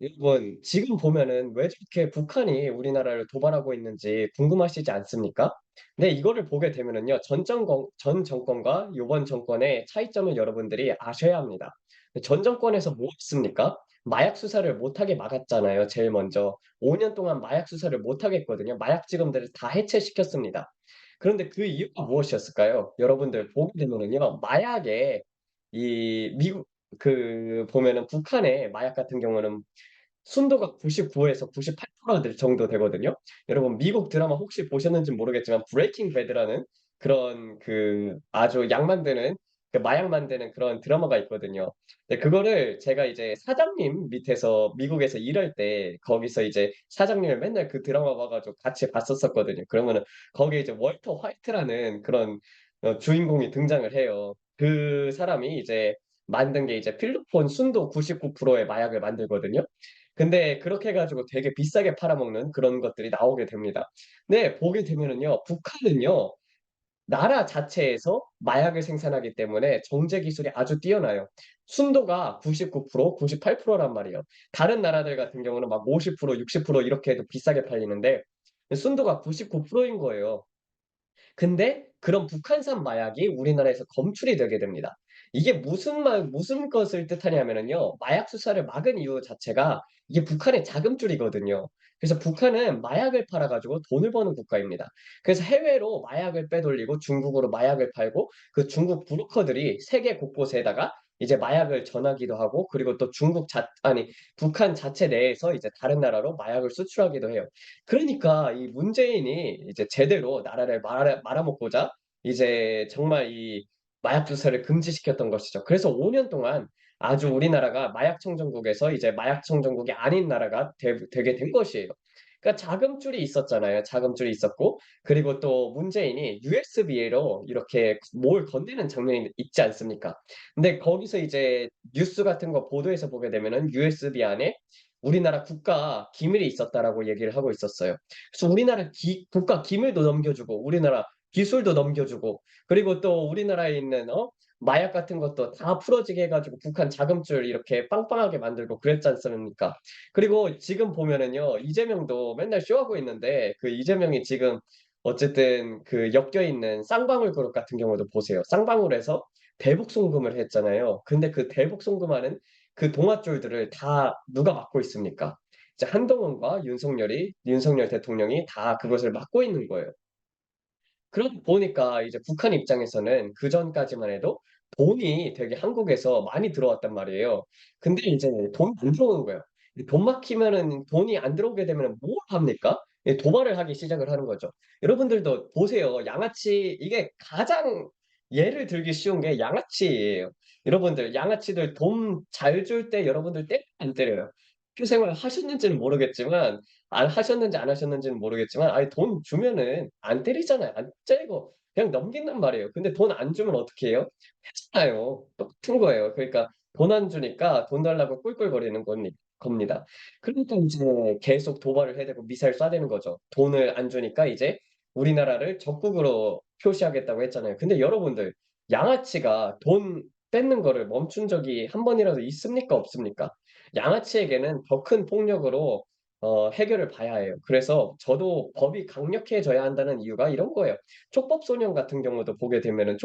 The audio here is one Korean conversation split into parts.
여러분, 지금 보면은 왜 저렇게 북한이 우리나라를 도발하고 있는지 궁금하시지 않습니까? 네, 이거를 보게 되면은요, 전 정권과 요번 정권의 차이점을 여러분들이 아셔야 합니다. 전 정권에서 뭐 했습니까? 마약 수사를 못하게 막았잖아요, 제일 먼저. 5년 동안 마약 수사를 못하게 했거든요. 마약지검들을 다 해체시켰습니다. 그런데 그 이유가 무엇이었을까요? 여러분들 보게 되면은요, 마약에 미국, 보면은 북한의 마약 같은 경우는 순도가 99에서 98% 정도 되거든요. 여러분 미국 드라마 혹시 보셨는지 모르겠지만 브레이킹 배드라는 그런 아주 약 만드는 마약 만드는 그런 드라마가 있거든요. 네, 그거를 제가 이제 사장님 밑에서 미국에서 일할 때 거기서 이제 사장님을 맨날 그 드라마 봐 가지고 같이 봤었었거든요. 그러면은 거기에 이제 월터 화이트라는 그런 주인공이 등장을 해요. 그 사람이 이제 만든 게 이제 필로폰 순도 99%의 마약을 만들거든요. 근데 그렇게 해 가지고 되게 비싸게 팔아먹는 그런 것들이 나오게 됩니다. 네, 보게 되면은요. 북한은요. 나라 자체에서 마약을 생산하기 때문에 정제 기술이 아주 뛰어나요. 순도가 99% 98%란 말이에요. 다른 나라들 같은 경우는 막 50% 60% 이렇게 해도 비싸게 팔리는데 순도가 99%인 거예요. 근데 그런 북한산 마약이 우리나라에서 검출이 되게 됩니다. 이게 무슨 것을 뜻하냐면은요. 마약 수사를 막은 이유 자체가 이게 북한의 자금줄이거든요. 그래서 북한은 마약을 팔아 가지고 돈을 버는 국가입니다. 그래서 해외로 마약을 빼돌리고 중국으로 마약을 팔고 그 중국 브로커들이 세계 곳곳에다가 이제 마약을 전하기도 하고 그리고 또 북한 자체 내에서 이제 다른 나라로 마약을 수출하기도 해요. 그러니까 이 문재인이 이제 제대로 나라를 말아먹고자 이제 정말 이 마약 수사를 금지시켰던 것이죠. 그래서 5년 동안 아주 우리나라가 마약 청정국에서 이제 마약 청정국이 아닌 나라가 되게 된 것이에요. 그러니까 자금줄이 있었잖아요. 자금줄이 있었고 그리고 또 문재인이 USB로 이렇게 뭘 건네는 장면이 있지 않습니까? 근데 거기서 이제 뉴스 같은 거 보도에서 보게 되면은 USB 안에 우리나라 국가 기밀이 있었다라고 얘기를 하고 있었어요. 그래서 우리나라 국가 기밀도 넘겨주고 우리나라 기술도 넘겨주고 그리고 또 우리나라에 있는 마약 같은 것도 다 풀어지게 해 가지고 북한 자금줄 이렇게 빵빵하게 만들고 그랬지 않습니까? 그리고 지금 보면은요. 이재명도 맨날 쇼하고 있는데 그 이재명이 지금 어쨌든 엮여 있는 쌍방울 그룹 같은 경우도 보세요. 쌍방울에서 대북 송금을 했잖아요. 근데 그 대북 송금하는 그 동아줄들을 다 누가 맡고 있습니까? 이제 한동훈과 윤석열 대통령이 다 그것을 맡고 있는 거예요. 그러다 보니까 이제 북한 입장에서는 그전까지만 해도 돈이 되게 한국에서 많이 들어왔단 말이에요. 근데 이제 돈이 안 들어오는 거예요. 이 돈 막히면은 돈이 안 들어오게 되면은 뭘 합니까? 예, 도발을 하기 시작을 하는 거죠. 여러분들도 보세요. 양아치 이게 가장 예를 들기 쉬운 게 양아치예요. 여러분들 양아치들 돈 잘 줄 때 여러분들 때려요 안 때려요? 학교 생활 하셨는지는 모르겠지만 안 하셨는지 안 하셨는지는 모르겠지만 아이 돈 주면은 안 때리잖아요. 안 때리고 그냥 넘긴단 말이에요. 근데 돈 안 주면 어떻게 해요? 패잖아요. 똑같은 거예요. 그러니까 돈 안 주니까 돈 달라고 꿀꿀거리는 겁니다. 그러니까 인제 계속 도발을 해야 되고 미사일 쏴야 되는 거죠. 돈을 안 주니까 이제 우리나라를 적국으로 표시하겠다고 했잖아요. 근데 여러분들 양아치가 돈 뺏는 거를 멈춘 적이 한 번이라도 있습니까? 없습니까? 양아치에게는 더 큰 폭력으로 해결을 봐야 해요. 그래서 저도 법이 강력해져야 한다는 이유가 이런 거예요. 촉법소년 같은 경우도 보게 되면은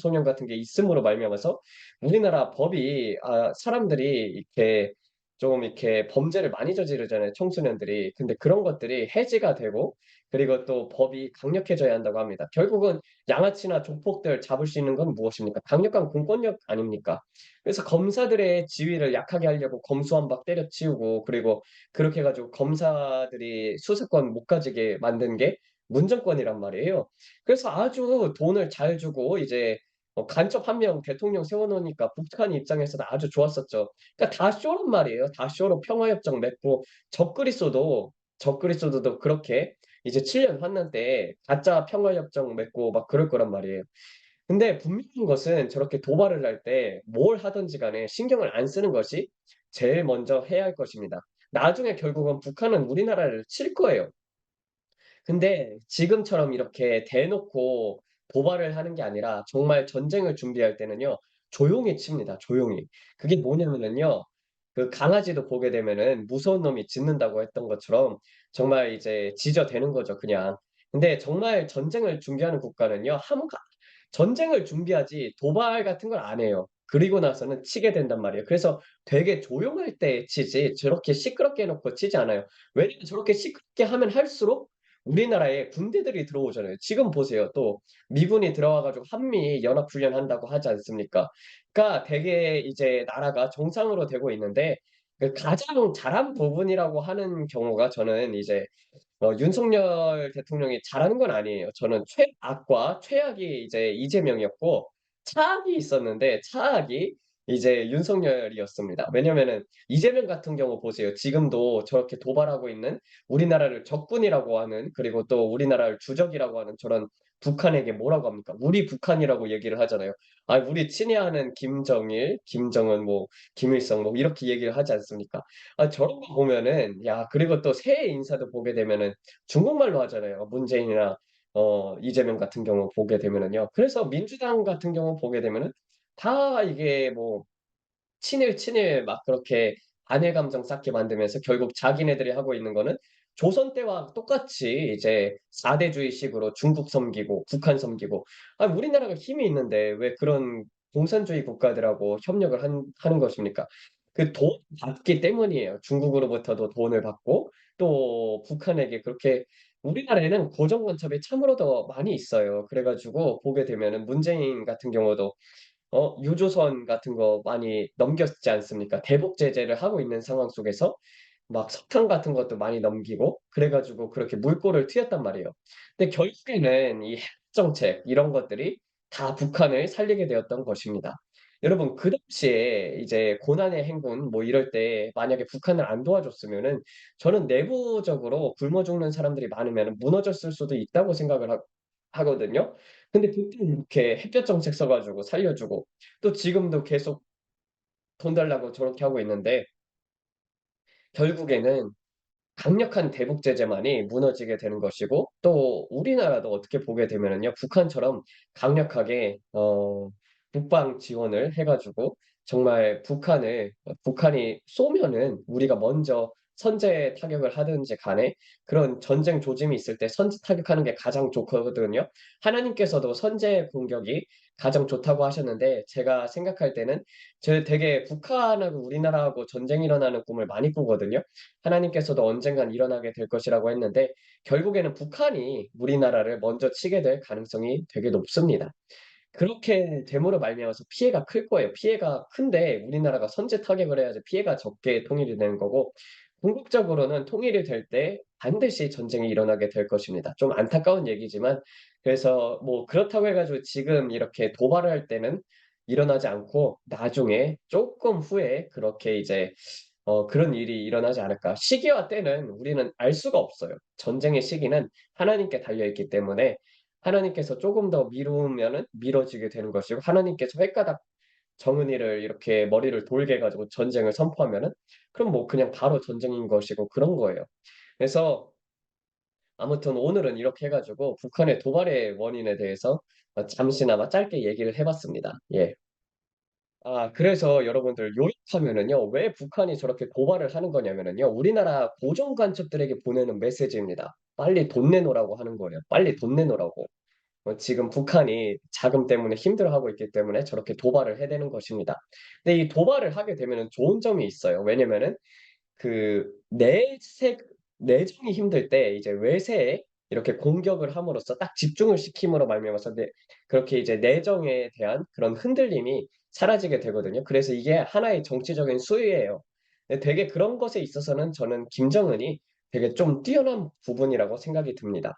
소년 같은 게 있음으로 말미암아서 우리나라 법이 사람들이 이렇게 좀 이렇게 범죄를 많이 저지르잖아요, 청소년들이. 근데 그런 것들이 해지가 되고 그리고 또 법이 강력해져야 한다고 합니다. 결국은 양아치나 조폭들 잡을 수 있는 건 무엇입니까? 강력한 공권력 아닙니까? 그래서 검사들의 지위를 약하게 하려고 검수완박 때려치우고 그리고 그렇게 해 가지고 검사들이 수사권 못 가지게 만든 게 문정권이란 말이에요. 그래서 아주 돈을 잘 주고 이제 간첩 한 명 대통령 세워 놓으니까 북한 입장에서는 아주 좋았었죠. 그러니까 다 쇼란 말이에요. 다 쇼로 평화협정 맺고 적그리스도도 그렇게 이제 7년 환난 때 가짜 평화협정 맺고 막 그럴 거란 말이에요. 근데 분명한 것은 저렇게 도발을 할 때 뭘 하든지 간에 신경을 안 쓰는 것이 제일 먼저 해야 할 것입니다. 나중에 결국은 북한은 우리나라를 칠 거예요. 근데 지금처럼 이렇게 대놓고 도발을 하는 게 아니라 정말 전쟁을 준비할 때는요. 조용히 칩니다, 조용히. 그게 뭐냐면은요. 그 강아지도 보게 되면은 무서운 놈이 짖는다고 했던 것처럼 정말 이제 짖어대는 거죠 그냥. 근데 정말 전쟁을 준비하는 국가는요 전쟁을 준비하지 도발 같은 걸 안 해요. 그리고 나서는 치게 된단 말이에요. 그래서 되게 조용할 때 치지 저렇게 시끄럽게 해 놓고 치지 않아요. 왜냐면 저렇게 시끄럽게 하면 할수록 우리나라에 군대들이 들어오잖아요. 지금 보세요. 또 미군이 들어와 가지고 한미 연합 훈련한다고 하지 않습니까? 그러니까 되게 이제 나라가 정상으로 되고 있는데 그 가장 잘한 부분이라고 하는 경우가 저는 이제 윤석열 대통령이 잘하는 건 아니에요. 저는 최악과 최악이 이제 이재명이었고 차악이 있었는데 차악이 이제 윤석열이었습니다. 왜냐면은 이재명 같은 경우 보세요. 지금도 저렇게 도발하고 있는 우리나라를 적군이라고 하는 그리고 또 우리나라를 주적이라고 하는 저런 북한에게 뭐라고 합니까? 우리 북한이라고 얘기를 하잖아요. 아 우리 친애하는 김정일, 김정은 뭐 김일성 뭐 이렇게 얘기를 하지 않습니까? 아 저런 거 보면은 야 그리고 또 새 인사도 보게 되면은 중국말로 하잖아요. 문재인이나 이재명 같은 경우 보게 되면은요. 그래서 민주당 같은 경우 보게 되면은 다 이게 뭐 친일, 친일 막 그렇게 반일 감정 쌓게 만들면서 결국 자기네들이 하고 있는 거는 조선 때와 똑같이 이제 사대주의식으로 중국 섬기고 북한 섬기고 아 우리나라가 힘이 있는데 왜 그런 공산주의 국가들하고 협력을 하는 것입니까? 그 돈 받기 때문이에요. 중국으로부터도 돈을 받고 또 북한에게 그렇게 우리나라에는 고정관첩이 참으로 더 많이 있어요. 그래 가지고 보게 되면은 문재인 같은 경우도 유조선 같은 거 많이 넘겼지 않습니까? 대북 제재를 하고 있는 상황 속에서 막 석탄 같은 것도 많이 넘기고 그래 가지고 그렇게 물꼬를 트였단 말이에요. 근데 결국에는 이 핵 정책 이런 것들이 다 북한을 살리게 되었던 것입니다. 여러분 그 당시에 이제 고난의 행군 뭐 이럴 때 만약에 북한을 안 도와줬으면은 저는 내부적으로 굶어 죽는 사람들이 많으면은 무너졌을 수도 있다고 생각을 하거든요. 근데 그때 이렇게 햇볕 정책 써 가지고 살려 주고 또 지금도 계속 돈 달라고 저렇게 하고 있는데 결국에는 강력한 대북 제재만이 무너지게 되는 것이고 또 우리나라도 어떻게 보게 되면은요. 북한처럼 강력하게 북방 지원을 해 가지고 정말 북한을 북한이 쏘면은 우리가 먼저 선제 타격을 하든지 간에 그런 전쟁 조짐이 있을 때 선제 타격하는 게 가장 좋거든요. 하나님께서도 선제 공격이 가장 좋다고 하셨는데 제가 생각할 때는 저 되게 북한하고 우리나라하고 전쟁이 일어나는 꿈을 많이 꾸거든요. 하나님께서도 언젠간 일어나게 될 것이라고 했는데 결국에는 북한이 우리나라를 먼저 치게 될 가능성이 되게 높습니다. 그렇게 됨으로 말미암아서 피해가 클 거예요. 피해가 큰데 우리나라가 선제 타격을 해야지 피해가 적게 통일이 되는 거고 궁극적으로는 통일이 될 때 반드시 전쟁이 일어나게 될 것입니다. 좀 안타까운 얘기지만 그래서 뭐 그렇다고 해 가지고 지금 이렇게 도발을 할 때는 일어나지 않고 나중에 쪼끔 후에 그렇게 이제 그런 일이 일어나지 않을까. 시기와 때는 우리는 알 수가 없어요. 전쟁의 시기는 하나님께 달려 있기 때문에 하나님께서 쪼금 더 미루면은 미뤄지게 되는 것이고 하나님께서 횟가닥 정은이를 이렇게 머리를 돌게 해 가지고 전쟁을 선포하면은 그럼 뭐 그냥 바로 전쟁인 것이고 그런 거예요. 그래서 아무튼 오늘은 이렇게 해 가지고 북한의 도발의 원인에 대해서 잠시나마 짧게 얘기를 해 봤습니다. 예. 아 그래서 여러분들 요약하면은요. 왜 북한이 저렇게 도발을 하는 거냐면은요. 우리나라 고정 간첩들에게 보내는 메시지입니다. 빨리 돈 내놓으라고 하는 거예요. 빨리 돈 내놓으라고. 지금 북한이 자금 때문에 힘들어하고 있기 때문에 저렇게 도발을 해대는 것입니다. 근데 이 도발을 하게 되면은 좋은 점이 있어요. 왜냐면은 그 내정이 힘들 때 이제 외세에 이렇게 공격을 함으로써 딱 집중을 시킴으로 말미암아서 그렇게 이제 내정에 대한 그런 흔들림이 사라지게 되거든요. 그래서 이게 하나의 정치적인 수위예요. 근데 되게 그런 것에 있어서는 저는 김정은이 되게 좀 뛰어난 부분이라고 생각이 듭니다.